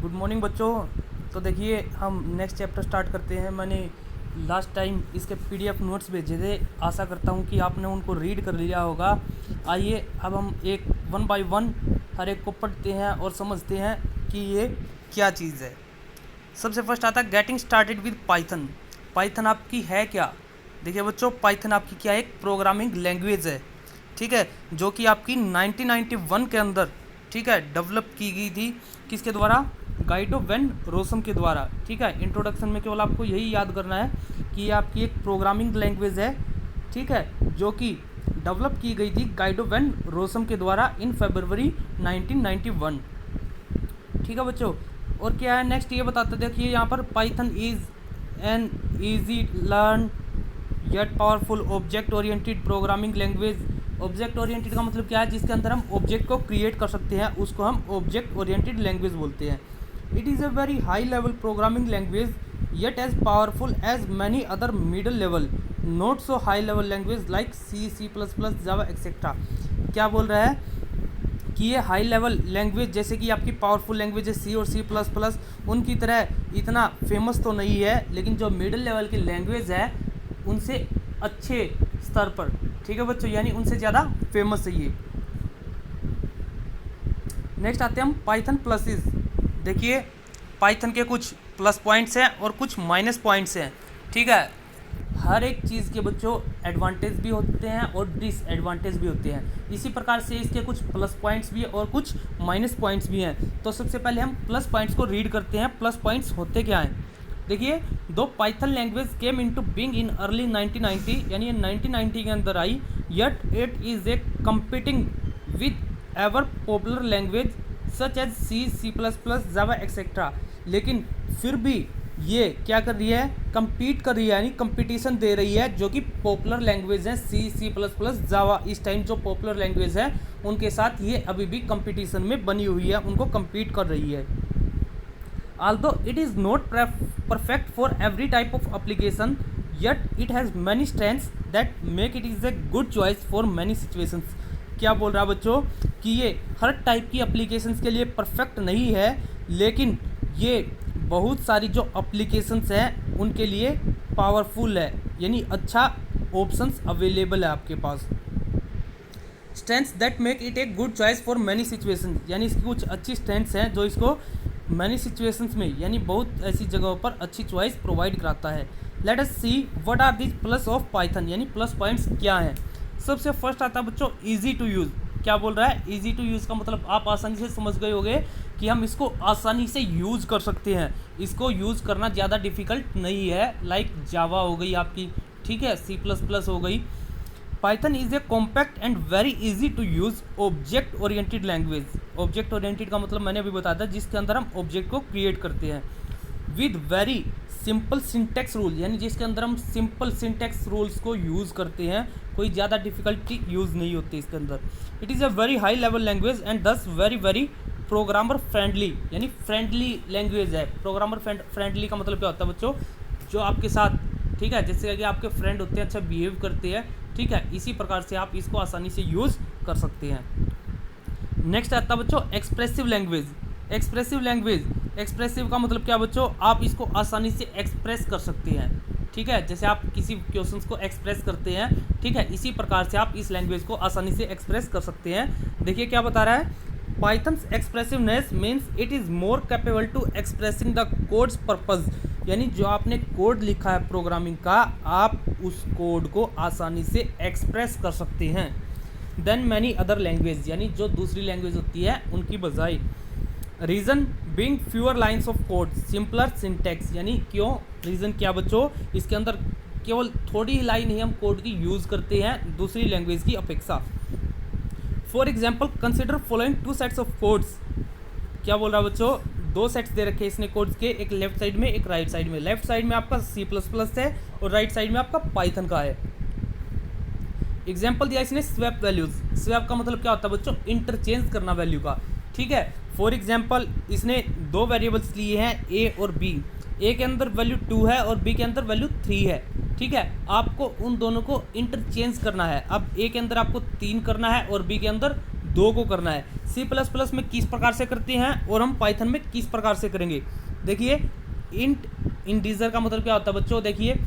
Good morning बच्चों। तो देखिए हम नेक्स्ट चैप्टर स्टार्ट करते हैं। मैंने लास्ट टाइम इसके पीडीएफ नोट्स भेजे थे, आशा करता हूँ कि आपने उनको रीड कर लिया होगा। आइए अब हम एक वन बाय वन हर एक को पढ़ते हैं और समझते हैं कि ये क्या चीज़ है। सबसे फर्स्ट आता है getting started with Python. Python आपकी है क्या? देखिए बच्चों, पाइथन आपकी क्या है? एक प्रोग्रामिंग लैंग्वेज है, ठीक है, जो कि आपकी 1991 के अंदर, ठीक है, डेवलप की गई थी। किसके द्वारा? गाइडो वैन रोसम के द्वारा, ठीक है। इंट्रोडक्शन में केवल आपको यही याद करना है कि ये आपकी एक प्रोग्रामिंग लैंग्वेज है, ठीक है, जो कि डेवलप की गई थी गाइडो वैन रोसम के द्वारा इन फरवरी 1991, ठीक है बच्चों। और क्या है नेक्स्ट, ये बताते देखिए यहाँ पर Python is an easy learn yet powerful object oriented programming language. Object oriented का मतलब क्या है? जिसके अंदर हम ऑब्जेक्ट को क्रिएट कर सकते हैं, उसको हम ऑब्जेक्ट ओरिएंटेड लैंग्वेज बोलते हैं। It is a very high level programming language yet as powerful as many other middle level not so high level language like C++, Java etcetera. क्या बोल रहा है कि ये हाई लेवल लैंग्वेज जैसे कि आपकी पावरफुल लैंग्वेज है C और C++, उनकी तरह इतना फेमस तो नहीं है, लेकिन जो मिडिल लेवल की लैंग्वेज है उनसे अच्छे स्तर पर, ठीक है बच्चों, यानी उनसे ज़्यादा फेमस है ये। नेक्स्ट आते हैं हम पाइथन प्लसेस। देखिए पाइथन के कुछ प्लस पॉइंट्स हैं और कुछ माइनस पॉइंट्स हैं, ठीक है। हर एक चीज़ के बच्चों एडवांटेज भी होते हैं और डिसएडवांटेज भी होते हैं। इसी प्रकार से इसके कुछ प्लस पॉइंट्स भी हैं और कुछ माइनस पॉइंट्स भी हैं। तो सबसे पहले हम प्लस पॉइंट्स को रीड करते हैं। प्लस पॉइंट्स होते क्या हैं? देखिए, though Python language came into being in early 1990, यानी ये 1990 के अंदर आई, yet it is a competing with ever popular language such as C++, Java etcetera. लेकिन फिर भी ये क्या कर रही है? compete कर रही है, यानी कंपटीशन दे रही है जो कि पॉपुलर लैंग्वेज है C++, जावा। इस टाइम जो पॉपुलर लैंग्वेज है उनके साथ ये अभी भी कंपटीशन में बनी हुई है, उनको compete कर रही है। Although it is not perfect for every type of application, yet it has many strengths that make it is a good choice for many situations। क्या बोल रहा है बच्चों कि ये हर टाइप की एप्लीकेशंस के लिए परफेक्ट नहीं है, लेकिन ये बहुत सारी जो एप्लीकेशंस हैं उनके लिए पावरफुल है, यानी अच्छा ऑप्शंस अवेलेबल है आपके पास। Strengths that make it a good choice for many situations, यानी इसकी कुछ अच्छी स्ट्रेंथ्स हैं जो इसको मैनी सिचुएशंस में, यानी बहुत ऐसी जगहों पर अच्छी चॉइस प्रोवाइड कराता है। Let us see what are these plus of Python, यानी प्लस पॉइंट्स क्या हैं। सबसे फर्स्ट आता है बच्चों इजी टू यूज़। क्या बोल रहा है? इजी टू यूज़ का मतलब आप आसानी से समझ गए होंगे कि हम इसको आसानी से यूज़ कर सकते हैं। इसको यूज़ करना ज़्यादा डिफ़िकल्ट नहीं है, लाइक जावा हो गई आपकी, ठीक है, C++ हो गई। Python is a compact and very easy to use object oriented language. Object oriented का मतलब मैंने अभी बताया था, जिसके अंदर हम ऑब्जेक्ट को क्रिएट करते हैं। With very simple syntax rule, यानी जिसके अंदर हम सिंपल सिंटेक्स रूल्स को यूज़ करते हैं, कोई ज़्यादा डिफ़िकल्टी यूज़ नहीं होती इसके अंदर। It is a very high level language and दस वेरी वेरी प्रोग्रामर फ्रेंडली, यानी फ्रेंडली लैंग्वेज है। प्रोग्रामर फ्रेंडली का मतलब क्या होता है बच्चों? जो आपके साथ, ठीक है, जैसे कि आपके फ्रेंड होते हैं, अच्छा बिहेव करते हैं, ठीक है, इसी प्रकार से आप इसको आसानी से यूज़ कर सकते हैं। नेक्स्ट आता है बच्चों expressive language. Expressive language, expressive का मतलब क्या बच्चों? आप इसको आसानी से एक्सप्रेस कर सकते हैं, ठीक है, जैसे आप किसी क्वेश्चंस को एक्सप्रेस करते हैं, ठीक है, इसी प्रकार से आप इस लैंग्वेज को आसानी से एक्सप्रेस कर सकते हैं। देखिए क्या बता रहा है, Python's expressiveness means it is more capable to expressing the code's purpose, यानी जो आपने कोड लिखा है प्रोग्रामिंग का, आप उस कोड को आसानी से एक्सप्रेस कर सकते हैं देन मैनी अदर लैंग्वेज, यानी जो दूसरी लैंग्वेज होती है उनकी बजाय। Reason being fewer lines of code, simpler syntax, यानी क्यों? रीज़न क्या बच्चों? इसके अंदर केवल थोड़ी ही लाइन ही हम कोड की यूज़ करते हैं दूसरी लैंग्वेज की अपेक्षा। For example consider following two sets of codes. क्या बोल रहा है बच्चों? दो सेट्स दे रखे हैं इसने कोड्स के, एक लेफ्ट साइड में एक राइट साइड में। लेफ्ट साइड में आपका C++ है और राइट साइड में आपका पाइथन का है। एग्जाम्पल दिया इसने स्वैप वैल्यूज। स्वैप का मतलब क्या होता है बच्चों? इंटरचेंज करना वैल्यू का, ठीक है। फॉर एग्जाम्पल इसने दो वेरिएबल्स लिए हैं A और B। A के अंदर वैल्यू 2 है और B के अंदर वैल्यू 3 है, ठीक है। आपको उन दोनों को इंटरचेंज करना है। अब A के अंदर आपको 3 करना है और B के अंदर दो को करना है। सी प्लस प्लस में किस प्रकार से करते हैं और हम पाइथन में किस प्रकार से करेंगे। देखिए इंट इंटीजर का मतलब क्या होता है बच्चों, देखिए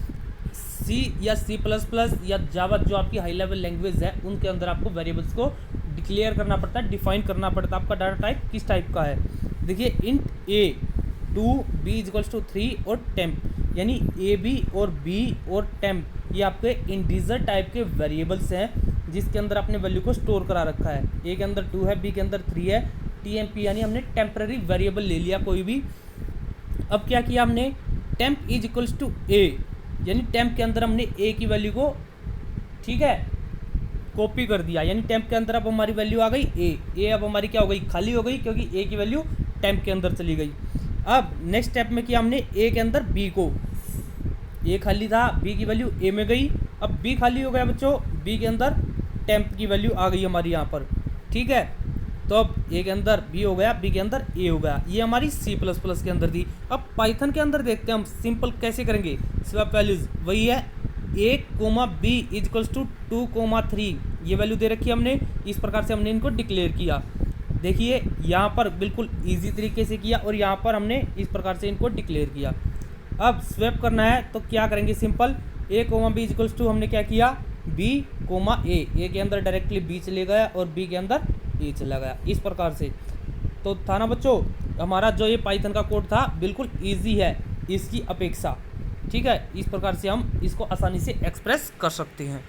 सी या सी प्लस प्लस या जावा जो आपकी हाई लेवल लैंग्वेज है उनके अंदर आपको वेरिएबल्स को डिक्लेयर करना पड़ता है, डिफाइन करना पड़ता है आपका डाटा टाइप किस टाइप का है। देखिए int a 2 b equals to 3 और टेम्प, यानी ए बी और बी और टेम्प ये आपके इंटीजर टाइप के वेरिएबल्स हैं जिसके अंदर आपने वैल्यू को स्टोर करा रखा है। ए के अंदर 2 है, बी के अंदर 3 है, टी एम पी यानी हमने टेम्पररी वेरिएबल ले लिया कोई भी। अब क्या किया हमने, टेम्प इज इक्वल्स टू ए, यानी टेम्प के अंदर हमने ए की वैल्यू को ठीक है कॉपी कर दिया, यानी टेम्प के अंदर अब हमारी वैल्यू आ गई ए अब हमारी क्या हो गई, खाली हो गई, क्योंकि ए की वैल्यू टेम्प के अंदर चली गई। अब नेक्स्ट स्टेप में किया हमने ए के अंदर बी को, ए खाली था, बी की वैल्यू ए में गई, अब बी खाली हो गया बच्चों, बी के अंदर टेम्प की वैल्यू आ गई हमारी यहाँ पर, ठीक है। तो अब ए के अंदर बी हो गया, बी के अंदर ए हो गया, ये हमारी सी प्लस प्लस के अंदर थी। अब पाइथन के अंदर देखते हैं हम सिंपल कैसे करेंगे। स्वैप वैल्यूज वही है, ए कोमा बी इजक्वल्स टू 2,3 ये वैल्यू दे रखी है हमने, इस प्रकार से हमने इनको डिक्लेयर किया। देखिए यहाँ पर बिल्कुल इजी तरीके से किया और यहाँ पर हमने इस प्रकार से इनको डिक्लेयर किया। अब स्वैप करना है तो क्या करेंगे, simple a comma b equals to हमने क्या किया, बी कोमा ए के अंदर डायरेक्टली बी चले गया और बी के अंदर ए चला गया, इस प्रकार से। तो था ना बच्चों, हमारा जो ये पाइथन का कोड था बिल्कुल ईजी है इसकी अपेक्षा, ठीक है। इस प्रकार से हम इसको आसानी से एक्सप्रेस कर सकते हैं।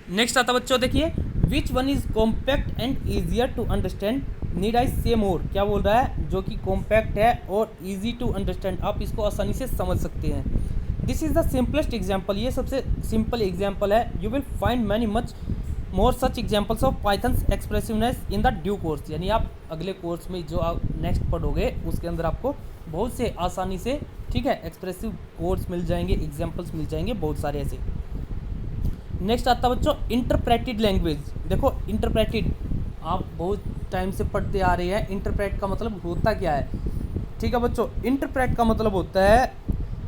नेक्स्ट आता बच्चों, देखिए which one is compact and easier to understand, need I say more, क्या बोल रहा है, जो कि कॉम्पैक्ट है और ईजी टू अंडरस्टैंड, आप इसको आसानी से समझ सकते हैं। This is the simplest example, ये सबसे सिंपल एग्जाम्पल है। You will find many much more such examples of Python's expressiveness in the due course, यानी आप अगले कोर्स में जो आप नेक्स्ट पढ़ोगे उसके अंदर आपको बहुत से आसानी से ठीक है एक्सप्रेसिव कोड्स मिल जाएंगे, एग्जाम्पल्स मिल जाएंगे बहुत सारे ऐसे। नेक्स्ट आता बच्चों इंटरप्रेटेड लैंग्वेज। देखो इंटरप्रेटेड आप बहुत टाइम से पढ़ते आ रहे हैं, इंटरप्रेट का मतलब होता क्या है, ठीक है बच्चों। इंटरप्रेट का मतलब होता है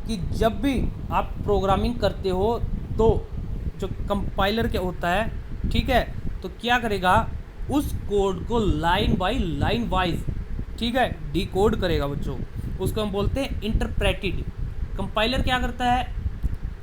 कि जब भी आप प्रोग्रामिंग करते हो तो जो कंपाइलर क्या होता है, ठीक है, तो क्या करेगा, उस कोड को लाइन बाय लाइन वाइज ठीक है डिकोड करेगा बच्चों, उसको हम बोलते हैं इंटरप्रेटेड। कंपाइलर क्या करता है,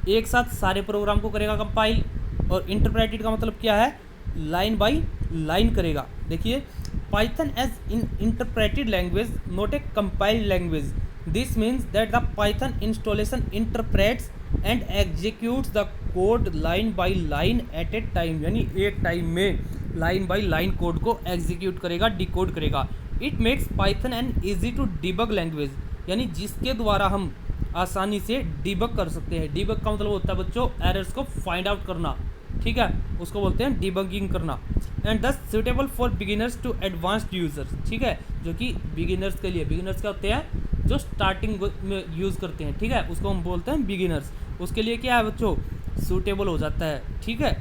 एक साथ सारे प्रोग्राम को करेगा कंपाइल, और इंटरप्रेटेड का मतलब क्या है, लाइन बाय लाइन करेगा। देखिए Python as an interpreted language not a compiled language, this means that the Python installation interprets and executes the code line by line at a time, यानी एक time में line by line code को execute करेगा, decode करेगा। It makes Python an easy to debug language, यानी जिसके द्वारा हम आसानी से डिबग कर सकते हैं। डिबग का मतलब होता है बच्चों एरर्स को फाइंड आउट करना, ठीक है, उसको बोलते हैं डिबगिंग करना। And this suitable for beginners to advanced users, ठीक है, जो कि बिगिनर्स के लिए, बिगिनर्स क्या होते हैं, जो स्टार्टिंग में यूज़ करते हैं, ठीक है, उसको हम बोलते हैं बिगिनर्स। उसके लिए क्या है बच्चों, सूटेबल हो जाता है, ठीक है,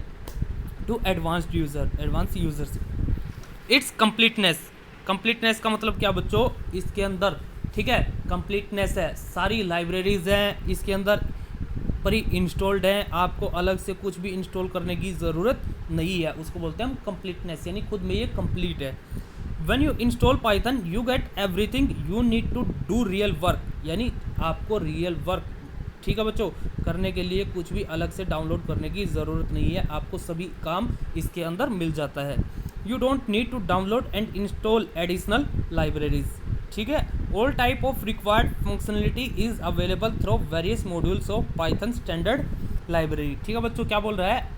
to advanced user, advance users. Its completeness, completeness का मतलब क्या बच्चों, इसके अंदर ठीक है कंप्लीटनेस है, सारी लाइब्रेरीज हैं इसके अंदर प्री इंस्टॉल्ड हैं, आपको अलग से कुछ भी इंस्टॉल करने की ज़रूरत नहीं है, उसको बोलते हैं हम कंप्लीटनेस, यानी खुद में ये कंप्लीट है। When you install Python you get everything you need to do real work, यानी आपको रियल वर्क ठीक है बच्चों करने के लिए कुछ भी अलग से डाउनलोड करने की ज़रूरत नहीं है, आपको सभी काम इसके अंदर मिल जाता है। You don't need to download and install additional libraries, ठीक है। All type of required functionality is available through various modules of Python standard library, ठीक है बच्चों। क्या बोल रहा है,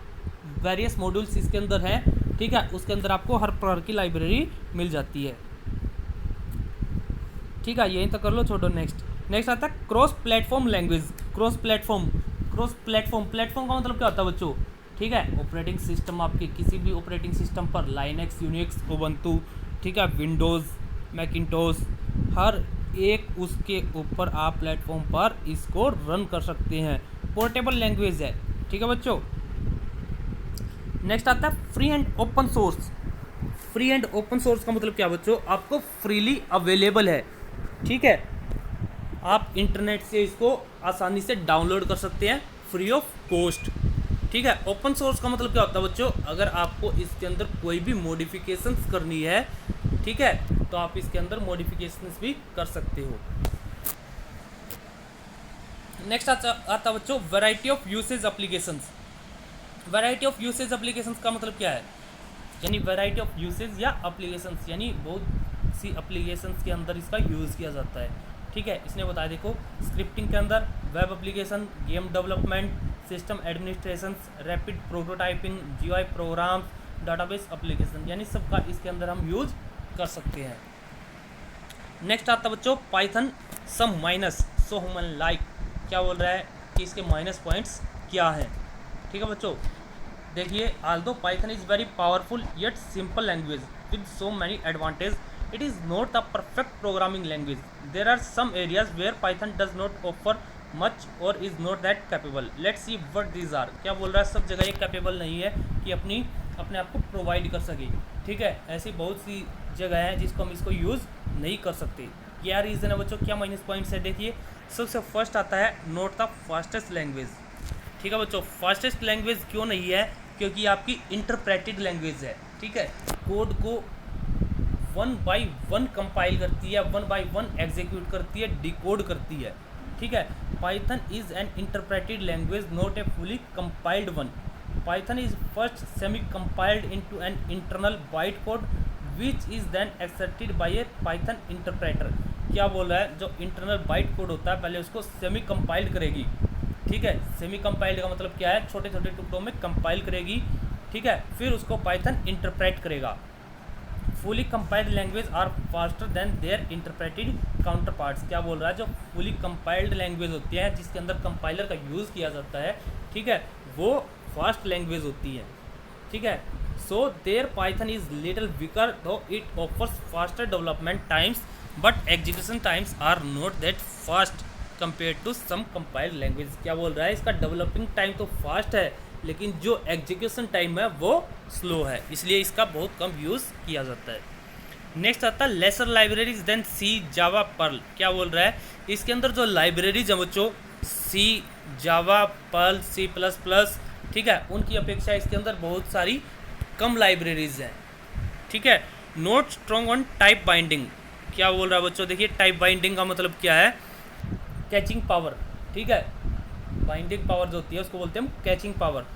वेरियस मॉड्यूल्स इसके अंदर है, ठीक है, उसके अंदर आपको हर प्रकार की लाइब्रेरी मिल जाती है, ठीक है, यहीं तक कर लो, छोड़ो। नेक्स्ट आता है cross platform language. Cross platform platform का मतलब क्या होता है बच्चों, ठीक है, ऑपरेटिंग सिस्टम, आपके किसी भी ऑपरेटिंग सिस्टम पर लाइनक्स, यूनिक्स, उबंटू, ठीक है, विंडोज़, मैकिंटोश, हर एक उसके ऊपर आप प्लेटफॉर्म पर इसको रन कर सकते हैं। पोर्टेबल लैंग्वेज है, ठीक है बच्चों। नेक्स्ट आता है free and open source. Free and open source का मतलब क्या बच्चों, आपको फ्रीली अवेलेबल है, ठीक है, आप इंटरनेट से इसको आसानी से डाउनलोड कर सकते हैं फ्री ऑफ कॉस्ट, ठीक है। ओपन सोर्स का मतलब क्या होता है बच्चों, अगर आपको इसके अंदर कोई भी मॉडिफिकेशंस करनी है, ठीक है, तो आप इसके अंदर मॉडिफिकेशंस भी कर सकते हो। नेक्स्ट आता बच्चों variety of usage applications. Variety of usage applications का मतलब क्या है, यानी वैरायटी ऑफ यूसेज या एप्लीकेशंस, यानी बहुत सी एप्लीकेशंस के अंदर इसका यूज़ किया जाता है। ठीक है, इसने बताया देखो स्क्रिप्टिंग के अंदर, web application, game development, system administration, rapid prototyping, GUI program, database application, यानी सबका इसके अंदर हम यूज कर सकते हैं। नेक्स्ट आता बच्चों पाइथन सम माइनस सो ह्यूमन लाइक। क्या बोल रहा है कि इसके माइनस पॉइंट्स क्या हैं। ठीक है बच्चों, देखिए although Python is very powerful yet simple language with so many advantages, it is not a perfect programming language. There are some areas where Python does not offer much or is not that capable. Let's see what these are. क्या बोल रहा है, सब जगह ये capable नहीं है कि अपने आप को प्रोवाइड कर सके। ठीक है, ऐसी बहुत सी जगह है जिसको हम इसको यूज़ नहीं कर सकते। क्या रीज़न है बच्चों, क्या माइनस पॉइंट्स है, देखिए सबसे फर्स्ट आता है नॉट द फास्टेस्ट लैंग्वेज। ठीक है बच्चों, फास्टेस्ट लैंग्वेज क्यों नहीं है, क्योंकि आपकी इंटरप्रेटेड लैंग्वेज है। ठीक है, कोड को 1 by 1 कंपाइल करती है, 1 by 1 एग्जीक्यूट करती है, डिकोड करती है। ठीक है, Python is an interpreted language not a fully compiled one. Python is first semi compiled into an internal byte code which is then accepted by a Python interpreter. क्या बोल रहा है, जो इंटरनल बाइट कोड होता है पहले उसको semi compiled करेगी। ठीक है, सेमी कंपाइल्ड का मतलब क्या है, छोटे छोटे टुकड़ों में कंपाइल करेगी। ठीक है, फिर उसको पाइथन इंटरप्रेट करेगा। Fully compiled language are faster than their interpreted counterparts. क्या बोल रहा है, जो फुली कंपाइल्ड लैंग्वेज होती है जिसके अंदर कंपाइलर का यूज़ किया जाता है, ठीक है, वो फास्ट लैंग्वेज होती है। ठीक है, so there Python is little weaker though it offers faster development times but execution times are not that fast compare to some compiled language. क्या बोल रहा है, इसका डेवलपिंग टाइम तो फास्ट है लेकिन जो एग्जीक्यूशन टाइम है वो स्लो है, इसलिए इसका बहुत कम यूज़ किया जाता है। नेक्स्ट आता है लेसर लाइब्रेरीज देन सी जावा पर्ल। क्या बोल रहा है, इसके अंदर जो लाइब्रेरीज हैं बच्चों, सी, जावा, पर्ल, C++, ठीक है, उनकी अपेक्षा इसके अंदर बहुत सारी कम लाइब्रेरीज हैं। ठीक है, note strong on type binding. क्या बोल रहा है बच्चों, देखिए टाइप बाइंडिंग का मतलब क्या है, कैचिंग पावर। ठीक है, बाइंडिंग पावर जो होती है उसको बोलते हैं हम catching power.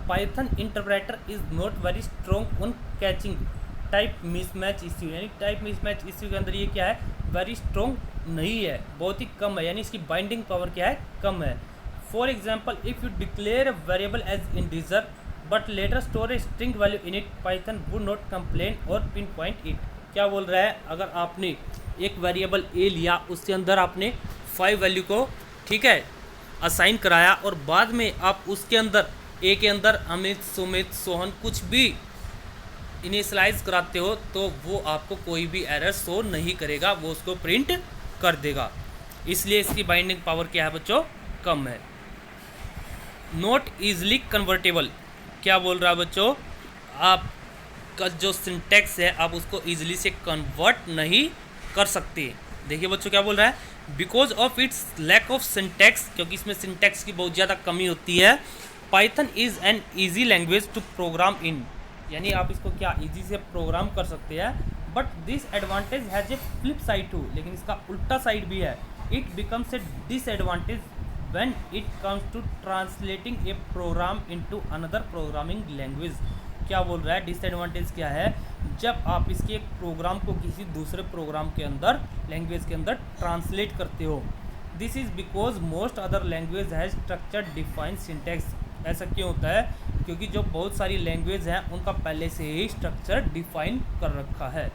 Python interpreter is not very strong on catching type mismatch issue, यानी टाइप मिसमैच इश्यू के अंदर ये क्या है, वेरी स्ट्रॉन्ग नहीं है, बहुत ही कम है, यानी इसकी बाइंडिंग पावर क्या है, कम है। For example if you declare a variable as integer but later store a string value in it, Python would not complain or pinpoint it. क्या बोल रहा है, अगर आपने एक वेरिएबल ए लिया, उसके अंदर आपने 5 वैल्यू को, ठीक है, असाइन कराया और बाद में आप उसके अंदर ए के अंदर अमित, सुमित, सोहन कुछ भी इनिशियलाइज कराते हो तो वो आपको कोई भी एरर शो नहीं करेगा, वो उसको प्रिंट कर देगा। इसलिए इसकी बाइंडिंग पावर क्या है बच्चों, कम है। Not easily convertible. क्या बोल रहा है बच्चों, आपका जो सिंटैक्स है आप उसको ईजिली से कन्वर्ट नहीं कर सकते। देखिए बच्चों क्या बोल रहा है, because of its lack of syntax, क्योंकि इसमें सिंटैक्स की बहुत ज़्यादा कमी होती है। Python is an easy language to program in, यानी आप इसको क्या ईजी से प्रोग्राम कर सकते हैं। But this advantage has a flip side too, लेकिन इसका उल्टा साइड भी है। It becomes a disadvantage when it comes to translating a program into another programming language. क्या बोल रहा है, डिसएडवांटेज क्या है, जब आप इसके एक प्रोग्राम को किसी दूसरे प्रोग्राम के अंदर, लैंग्वेज के अंदर ट्रांसलेट करते हो। This is because most other language has structured defined syntax. ऐसा क्यों होता है, क्योंकि जो बहुत सारी लैंग्वेज हैं उनका पहले से ही स्ट्रक्चर डिफाइन कर रखा है।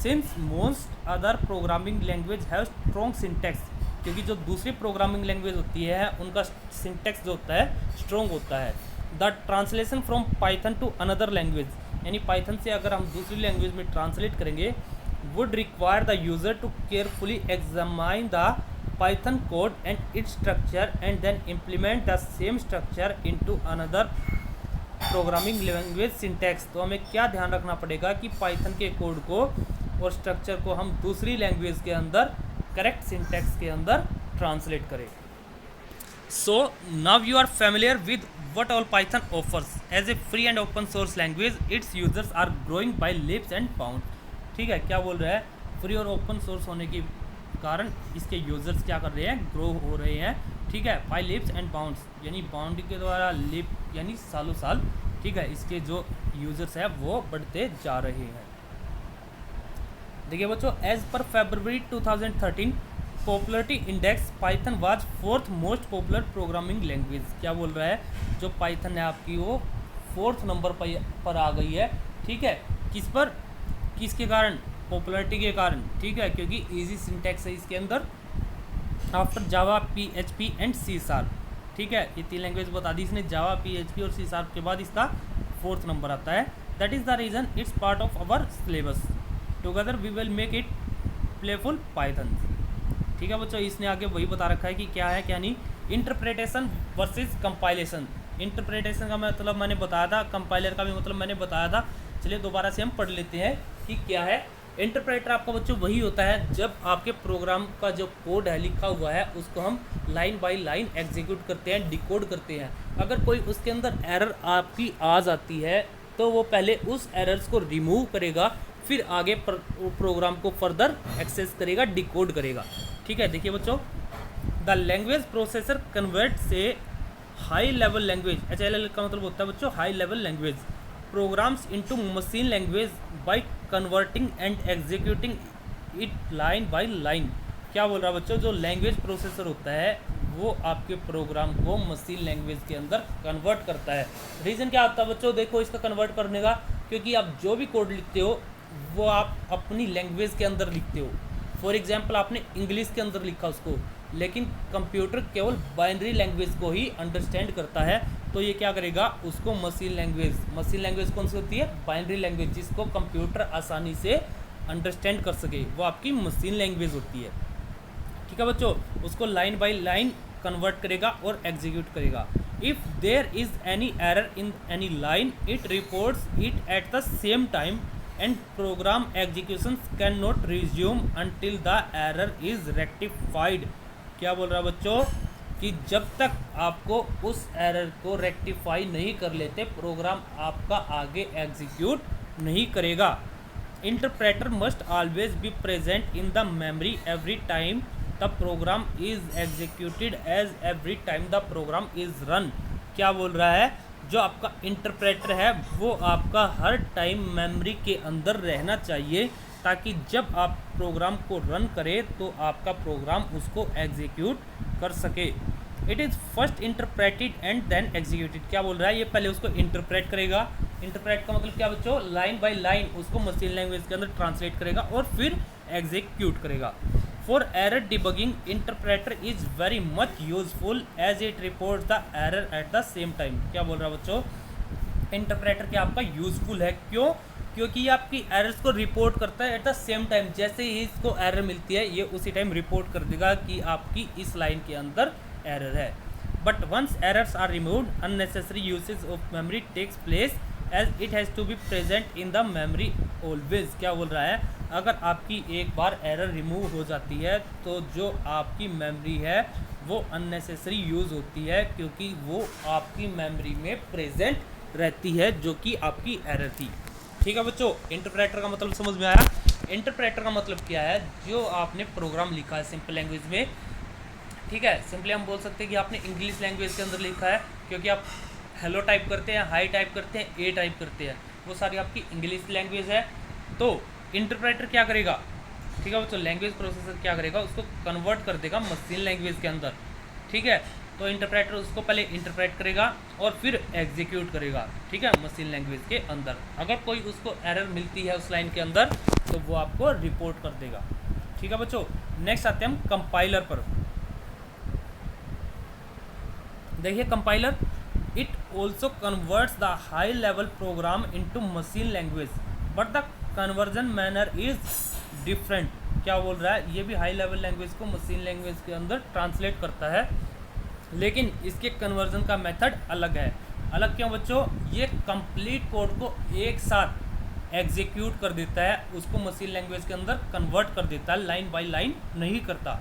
Since most other programming language have strong syntax, क्योंकि जो दूसरी प्रोग्रामिंग लैंग्वेज होती है उनका सिंटैक्स जो होता है स्ट्रॉन्ग होता है। The translation from Python to another language, यानी पाइथन से अगर हम दूसरी लैंग्वेज में ट्रांसलेट करेंगे, would require the user to carefully examine the Python code and its structure and then implement the same structure into another programming language syntax. तो हमें क्या ध्यान रखना पड़ेगा कि पाइथन के कोड को और स्ट्रक्चर को हम दूसरी लैंग्वेज के अंदर करेक्ट सिंटैक्स के अंदर ट्रांसलेट करें। So now you are familiar with what all Python offers as a free and open source language, its users are growing by leaps and bounds। ठीक है, क्या बोल रहा है, फ्री और ओपन सोर्स होने के कारण इसके यूजर्स क्या कर रहे हैं, ग्रो हो रहे हैं। ठीक है, बाय लीप्स एंड बाउंड्स, यानी बाउंड के द्वारा, लीप यानी सालों साल। ठीक है, इसके जो यूजर्स हैं वो बढ़ते जा रहे हैं। देखिए बच्चों, as per February 2013 popularity index Python was 4th most popular programming language. क्या बोल रहा है, जो पाइथन है आपकी वो 4th नंबर पर आ गई है। ठीक है, किस पर, किसके कारण, पॉपुलरिटी के कारण। ठीक है, क्योंकि इजी सिंटैक्स है इसके अंदर, after Java, PHP and C#। ठीक है, ये 3 लैंग्वेज बता दी इसने, जावा, PHP और C# के बाद इसका 4th नंबर आता है। That is the reason it's part of our syllabus, together we will make it playful Python. ठीक है बच्चों, इसने आगे वही बता रखा है कि क्या है क्या नहीं। Interpretation versus compilation. इंटरप्रिटेशन का मतलब मैंने बताया था, कंपाइलर का भी मतलब मैंने बताया था। चलिए दोबारा से हम पढ़ लेते हैं कि क्या है। इंटरप्रेटर आपका बच्चों वही होता है जब आपके प्रोग्राम का जो कोड है लिखा हुआ है उसको हम लाइन बाय लाइन एग्जीक्यूट करते हैं, डिकोड करते हैं। अगर कोई उसके अंदर एरर आपकी आ जाती है तो वो पहले उस एरर्स को रिमूव करेगा, फिर आगे प्रोग्राम को फर्दर एक्सेस करेगा, डिकोड करेगा। ठीक है, देखिए बच्चों, द लैंग्वेज प्रोसेसर कन्वर्ट से हाई लेवल लैंग्वेज, HLL का मतलब होता है बच्चों high level language, programs into machine language by converting and executing it line by line. क्या बोल रहा है बच्चों, जो लैंग्वेज प्रोसेसर होता है वो आपके प्रोग्राम को मशीन लैंग्वेज के अंदर कन्वर्ट करता है। रीज़न क्या होता है बच्चों, देखो इसका कन्वर्ट करने का, क्योंकि आप जो भी कोड लिखते हो वो आप अपनी लैंग्वेज के अंदर लिखते हो। फॉर एग्जांपल आपने इंग्लिश के अंदर लिखा उसको, लेकिन कंप्यूटर केवल बाइनरी लैंग्वेज को ही अंडरस्टैंड करता है, तो ये क्या करेगा, उसको मशीन लैंग्वेज कौन सी होती है, बाइनरी लैंग्वेज, जिसको कंप्यूटर आसानी से अंडरस्टैंड कर सके, वो आपकी मशीन लैंग्वेज होती है। ठीक है बच्चों, उसको लाइन बाय लाइन कन्वर्ट करेगा और एग्जीक्यूट करेगा। If there is any error in any line it reports it at the same time and program execution can not resume until the error is rectified. क्या बोल रहा है बच्चों कि जब तक आपको उस एरर को रेक्टिफाई नहीं कर लेते प्रोग्राम आपका आगे एग्जीक्यूट नहीं करेगा। Interpreter must always be present in the memory every time the program is executed as every time the program is run. क्या बोल रहा है, जो आपका इंटरप्रेटर है वो आपका हर टाइम मेमोरी के अंदर रहना चाहिए, ताकि जब आप प्रोग्राम को रन करें तो आपका प्रोग्राम उसको एग्जीक्यूट कर सके। It is first interpreted and then executed. क्या बोल रहा है, ये पहले उसको इंटरप्रेट करेगा। इंटरप्रेट का मतलब क्या बच्चों, लाइन बाय लाइन उसको मशीन लैंग्वेज के अंदर ट्रांसलेट करेगा और फिर एग्जीक्यूट करेगा। For error debugging interpreter is very much useful as it reports the error at the same time. क्या बोल रहा है बच्चों, इंटरप्रेटर क्या आपका यूजफुल है, क्यों, क्योंकि ये आपकी एरर्स को रिपोर्ट करता है एट द सेम टाइम। जैसे ही इसको एरर मिलती है ये उसी टाइम रिपोर्ट कर देगा कि आपकी इस लाइन के अंदर एरर है। But once errors are removed unnecessary usage of memory takes place as it has to be present in the memory always. क्या बोल रहा है, अगर आपकी एक बार एरर रिमूव हो जाती है तो जो आपकी मेमोरी है वो अननेसेसरी यूज़ होती है, क्योंकि वो आपकी मेमोरी में प्रेजेंट रहती है जो कि आपकी एरर थी। ठीक है बच्चों, इंटरप्रेटर का मतलब समझ में आया। इंटरप्रेटर का मतलब क्या है, जो आपने प्रोग्राम लिखा है सिंपल लैंग्वेज में, ठीक है, सिंपली हम बोल सकते हैं कि आपने इंग्लिश लैंग्वेज के अंदर लिखा है, क्योंकि आप हेलो टाइप करते हैं, हाई टाइप करते हैं, ए टाइप करते हैं, वो सारी आपकी इंग्लिश लैंग्वेज है। तो इंटरप्रेटर क्या करेगा, ठीक है बच्चों, लैंग्वेज प्रोसेसर क्या करेगा, उसको कन्वर्ट कर देगा मशीन लैंग्वेज के अंदर। ठीक है, तो इंटरप्रेटर उसको पहले इंटरप्रेट करेगा और फिर एग्जीक्यूट करेगा, ठीक है, मशीन लैंग्वेज के अंदर। अगर कोई उसको एरर मिलती है उस लाइन के अंदर तो वो आपको रिपोर्ट कर देगा। ठीक है बच्चों, नेक्स्ट आते हैं हम कंपाइलर पर। देखिए compiler, it also converts the high level programme into machine language but the conversion manner is different. क्या बोल रहा है, ये भी हाई लेवल लैंग्वेज को मशीन लैंग्वेज के अंदर ट्रांसलेट करता है, लेकिन इसके कन्वर्जन का मेथड अलग है। अलग क्यों बच्चों, ये कंप्लीट कोड को एक साथ एग्जीक्यूट कर देता है, उसको मशीन लैंग्वेज के अंदर कन्वर्ट कर देता है, लाइन बाय लाइन नहीं करता।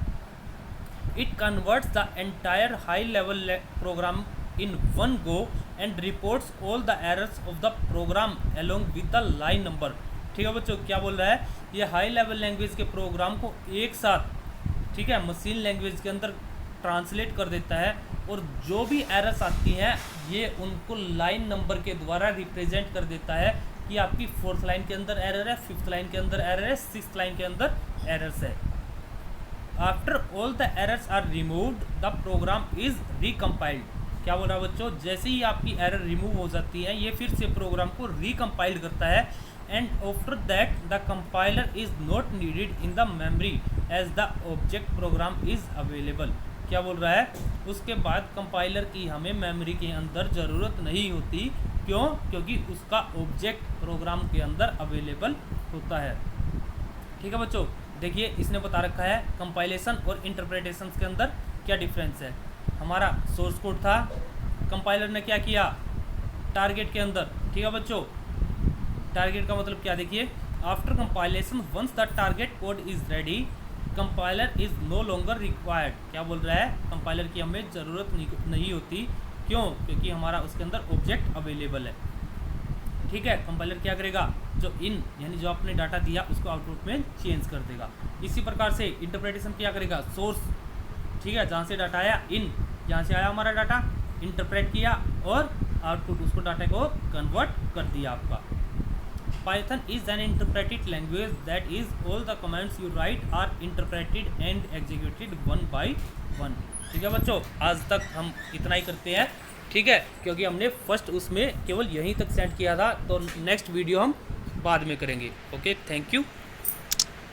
It converts the entire high level program in one go and reports all the errors of the program along with the line number. ठीक है बच्चों, क्या बोल रहा है, ये हाई लेवल लैंग्वेज के प्रोग्राम को एक साथ, ठीक है, मशीन लैंग्वेज के अंदर ट्रांसलेट कर देता है, और जो भी एरर्स आती हैं ये उनको लाइन नंबर के द्वारा रिप्रेजेंट कर देता है कि आपकी 4th लाइन के अंदर एरर है, 5th लाइन के अंदर एरर है, 6th लाइन के अंदर एरर्स है। After all the errors are removed the program is recompiled. क्या बोल रहा है बच्चों, जैसे ही आपकी एरर रिमूव हो जाती है ये फिर से प्रोग्राम को रिकम्पाइल करता है, and after that the compiler is not needed in the memory as the object program is available. क्या बोल रहा है, उसके बाद कंपाइलर की हमें मेमोरी के अंदर ज़रूरत नहीं होती। क्यों? क्योंकि उसका ऑब्जेक्ट प्रोग्राम के अंदर अवेलेबल होता है। ठीक है बच्चों, देखिए इसने बता रखा है कंपाइलेशन और इंटरप्रिटेशन के अंदर क्या डिफरेंस है। हमारा सोर्स कोड था, कंपाइलर ने क्या किया टारगेट के अंदर। ठीक है बच्चों, टारगेट का मतलब क्या, देखिए after compilation once the target code is ready compiler is no longer required. क्या बोल रहा है, कंपाइलर की हमें ज़रूरत नहीं होती। क्यों? क्योंकि हमारा उसके अंदर ऑब्जेक्ट अवेलेबल है। ठीक है, कंपाइलर क्या करेगा, जो इन यानी जो आपने डाटा दिया उसको आउटपुट में चेंज कर देगा। इसी प्रकार से इंटरप्रिटेशन क्या करेगा, सोर्स, ठीक है, जहाँ से डाटा आया इन, यहाँ से आया हमारा डाटा, इंटरप्रेट किया और आउटपुट उसको डाटा को कन्वर्ट कर दिया आपका। Python is an interpreted language that is all the commands you write are interpreted and executed one by one। ठीक है बच्चों, आज तक हम इतना ही करते हैं। ठीक है, क्योंकि हमने फर्स्ट उसमें केवल यहीं तक सेंड किया था, तो नेक्स्ट वीडियो हम बाद में करेंगे। Okay, thank you.